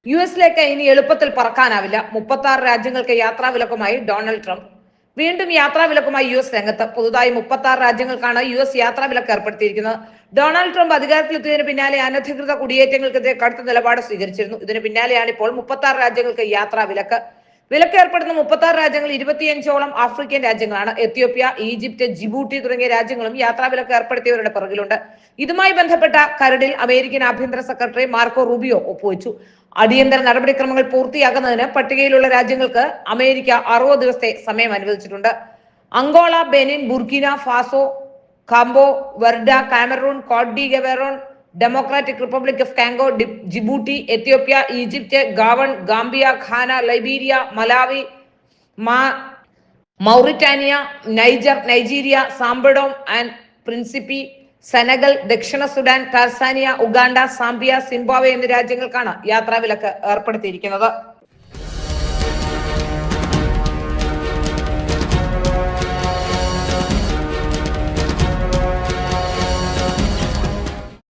US ഇനി എളുപ്പത്തിൽ പറക്കാനാവില്ല. 36 രാജ്യങ്ങൾക്ക് യാത്രാവിലക്കുമായി ഡൊണാൾഡ് ട്രംപ്. വീണ്ടും യാത്രാവിലക്കുമായി US രംഗത്ത്. പുതുതായി 36 രാജ്യങ്ങൾക്കാണ് US യാത്രാവിലക്ക് ഏർപ്പെടുത്തിയിരിക്കുന്നത്. ഡൊണാൾഡ് ട്രംപ് അധികാരത്തിലെത്തിയതിന് പിന്നാലെ അനധികൃത കുടിയേറ്റങ്ങൾക്കെതിരെ കടുത്ത നിലപാട് സ്വീകരിച്ചിരുന്നു. ഇതിന് പിന്നാലെയാണ് ഇപ്പോൾ 36 രാജ്യങ്ങൾക്ക് യാത്രാവിലക്ക്. വിലക്ക് ഏർപ്പെടുന്ന 36 രാജ്യങ്ങൾ 25ഓളം ആഫ്രിക്കൻ രാജ്യങ്ങളാണ്. എത്യോപ്യ, ഈജിപ്ത്, ജിബൂട്ടി തുടങ്ങിയ രാജ്യങ്ങളും യാത്രാവിലക്ക് ഏർപ്പെടുത്തിയവരുടെ പിറകിലുണ്ട്. ഇതുമായി ബന്ധപ്പെട്ട കരടിൽ അമേരിക്കൻ ആഭ്യന്തര സെക്രട്ടറി മാർക്കോ റൂബിയോ ഒപ്പുവെച്ചു. അടിയന്തര നടപടിക്രമങ്ങൾ പൂർത്തിയാക്കുന്നതിന് പട്ടികയിലുള്ള രാജ്യങ്ങൾക്ക് അമേരിക്ക 60 ദിവസത്തെ സമയം അനുവദിച്ചിട്ടുണ്ട്. Angola, Benin, Burkina Faso, Cabo Verde, Cameroon, Cote d'Ivoire, Democratic Republic of Congo, Djibouti, Ethiopia, Egypt, Gabon, Gambia, Ghana, Liberia, Malawi, Mauritania, Niger, Nigeria, Sao Tome and Principe, Senegal, ദക്ഷിണ Sudan, Tanzania, Uganda, Zambia, Zimbabwe എന്നീ രാജ്യങ്ങൾക്കാണ് യാത്രാവിലക്ക് ഏർപ്പെടുത്തിയിരിക്കുന്നത്.